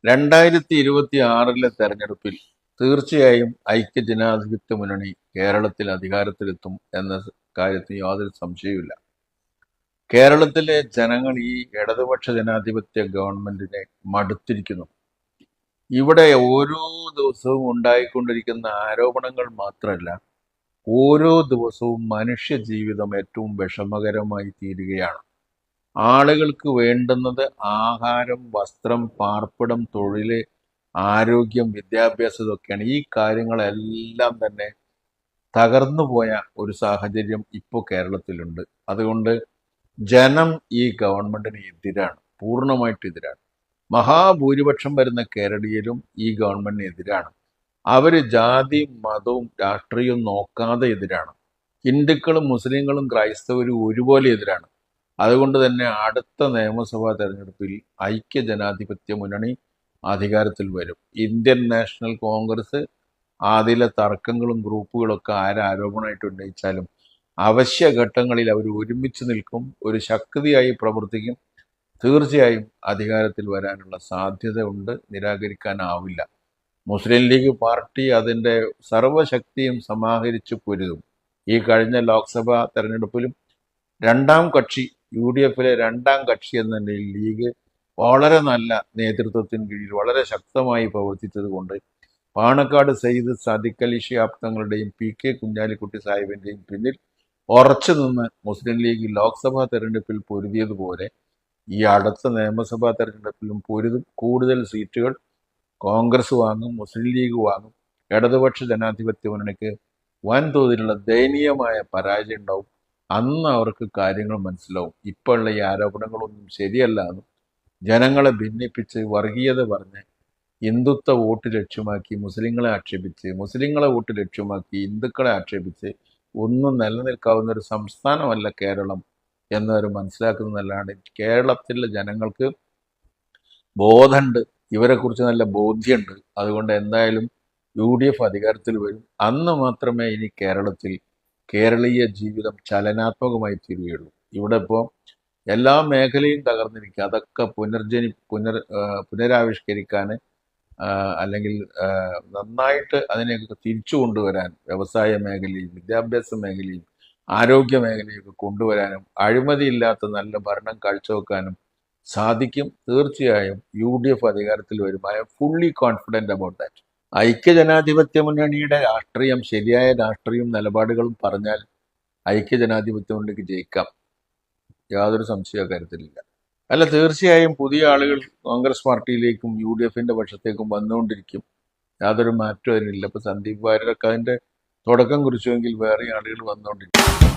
2026 തെരഞ്ഞെടുപ്പിൽ തീർച്ചയായും ഐക്യജനാധിപത്യ മുന്നണി കേരളത്തിൽ അധികാരത്തിലെത്തും എന്ന കാര്യത്തിൽ യാതൊരു സംശയവുമില്ല. കേരളത്തിലെ ജനങ്ങൾ ഈ ഇടതുപക്ഷ ജനാധിപത്യ ഗവൺമെന്റിനെ മടുത്തിരിക്കുന്നു. ഇവിടെ ഓരോ ദിവസവും ഉണ്ടായിക്കൊണ്ടിരിക്കുന്ന ആരോപണങ്ങൾ മാത്രമല്ല, ഓരോ ദിവസവും മനുഷ്യ ജീവിതം ഏറ്റവും വിഷമകരമായി തീരുകയാണ്. ആളുകൾക്ക് വേണ്ടുന്നത് ആഹാരം, വസ്ത്രം, പാർപ്പിടം, തൊഴില്, ആരോഗ്യം, വിദ്യാഭ്യാസം ഇതൊക്കെയാണ്. ഈ കാര്യങ്ങളെല്ലാം തന്നെ തകർന്നു പോയ ഒരു സാഹചര്യം ഇപ്പോൾ കേരളത്തിലുണ്ട്. അതുകൊണ്ട് ജനം ഈ ഗവൺമെന്റിന് എതിരാണ്, പൂർണ്ണമായിട്ട് എതിരാണ്. മഹാഭൂരിപക്ഷം വരുന്ന കേരളീയരും ഈ ഗവൺമെന്റിന് എതിരാണ്. അവര് ജാതിയും മതവും രാഷ്ട്രീയവും നോക്കാതെ എതിരാണ്. ഹിന്ദുക്കളും മുസ്ലിങ്ങളും ക്രൈസ്തവരും ഒരുപോലെ എതിരാണ്. അതുകൊണ്ട് തന്നെ അടുത്ത നിയമസഭാ തെരഞ്ഞെടുപ്പിൽ ഐക്യ ജനാധിപത്യ മുന്നണി അധികാരത്തിൽ വരും. ഇന്ത്യൻ നാഷണൽ കോൺഗ്രസ് അതിലെ തർക്കങ്ങളും ഗ്രൂപ്പുകളൊക്കെ ആരോപണമായിട്ട് ഉന്നയിച്ചാലും അവശ്യഘട്ടങ്ങളിൽ അവർ ഒരുമിച്ച് നിൽക്കും, ഒരു ശക്തിയായി പ്രവർത്തിക്കും. തീർച്ചയായും അധികാരത്തിൽ വരാനുള്ള സാധ്യത ഉണ്ട്, നിരാകരിക്കാനാവില്ല. മുസ്ലിം ലീഗ് പാർട്ടി അതിൻ്റെ സർവശക്തിയും സമാഹരിച്ച് പൊരുതും. ഈ കഴിഞ്ഞ ലോക്സഭാ തെരഞ്ഞെടുപ്പിലും രണ്ടാം കക്ഷി, UDFിലെ രണ്ടാം കക്ഷി എന്ന നിലയിൽ ലീഗ് വളരെ നല്ല നേതൃത്വത്തിന് കീഴിൽ വളരെ ശക്തമായി പ്രവർത്തിച്ചത് കൊണ്ട് പാണക്കാട് സയ്യിദ് സാദിഖ് അലി ശിഹാബ് തങ്ങളുടെയും PK കുഞ്ഞാലിക്കുട്ടി സാഹിബിന്റെയും പിന്നിൽ ഉറച്ചു നിന്ന് മുസ്ലിം ലീഗ് ലോക്സഭാ തെരഞ്ഞെടുപ്പിൽ പൊരുതിയതുപോലെ ഈ അടുത്ത നിയമസഭാ തെരഞ്ഞെടുപ്പിലും പൊരുതും. കൂടുതൽ സീറ്റുകൾ കോൺഗ്രസ് വാങ്ങും, മുസ്ലിം ലീഗ് വാങ്ങും. ഇടതുപക്ഷ ജനാധിപത്യ മുന്നണിക്ക് വൻതോതിലുള്ള ദയനീയമായ പരാജയം ഉണ്ടാവും. അന്ന് അവർക്ക് കാര്യങ്ങൾ മനസ്സിലാവും. ഇപ്പോഴുള്ള ഈ ആരോപണങ്ങളൊന്നും ശരിയല്ല എന്നും ജനങ്ങളെ ഭിന്നിപ്പിച്ച് വർഗീയത പറഞ്ഞ് ഹിന്ദുത്വ വോട്ട് ലക്ഷ്യമാക്കി മുസ്ലിങ്ങളെ ആക്ഷേപിച്ച്, മുസ്ലിങ്ങളെ വോട്ട് ലക്ഷ്യമാക്കി ഹിന്ദുക്കളെ ആക്ഷേപിച്ച് ഒന്നും നിലനിൽക്കാവുന്ന ഒരു സംസ്ഥാനമല്ല കേരളം എന്നവർ മനസ്സിലാക്കുന്നതല്ലാണ്ട് കേരളത്തിലെ ജനങ്ങൾക്ക് ബോധമുണ്ട്, ഇവരെക്കുറിച്ച് നല്ല ബോധ്യമുണ്ട്. അതുകൊണ്ട് എന്തായാലും UDF അധികാരത്തിൽ വരും. അന്ന് മാത്രമേ ഇനി കേരളത്തിൽ കേരളീയ ജീവിതം ചലനാത്മകമായി തീരുകയുള്ളൂ. ഇവിടെ ഇപ്പോൾ എല്ലാ മേഖലയും തകർന്നിരിക്കുക. അതൊക്കെ പുനരാവിഷ്കരിക്കാൻ അല്ലെങ്കിൽ നന്നായിട്ട് അതിനെയൊക്കെ തിരിച്ചു കൊണ്ടുവരാൻ വ്യവസായ മേഖലയും വിദ്യാഭ്യാസ മേഖലയും ആരോഗ്യ മേഖലയൊക്കെ കൊണ്ടുവരാനും അഴിമതിയില്ലാത്ത നല്ല ഭരണം കാഴ്ചവെക്കാനും സാധിക്കും. തീർച്ചയായും UDF അധികാരത്തിൽ വരും. I'm fully confident about that. ഐക്യജനാധിപത്യ മുന്നണിയുടെ രാഷ്ട്രീയം, ശരിയായ രാഷ്ട്രീയവും നിലപാടുകളും പറഞ്ഞാൽ ഐക്യജനാധിപത്യ മുന്നണിക്ക് ജയിക്കാം, യാതൊരു സംശയ കാര്യത്തിലില്ല. അല്ല, തീർച്ചയായും പുതിയ ആളുകൾ കോൺഗ്രസ് പാർട്ടിയിലേക്കും UDFന്റെ പക്ഷത്തേക്കും വന്നുകൊണ്ടിരിക്കും. യാതൊരു മാറ്റവും അതിനില്ല. ഇപ്പൊ സന്ദീപ് വാര്യരൊക്കെ അതിന്റെ തുടക്കം കുറിച്ചുവെങ്കിൽ വേറെ ആളുകൾ വന്നുകൊണ്ടിരിക്കും.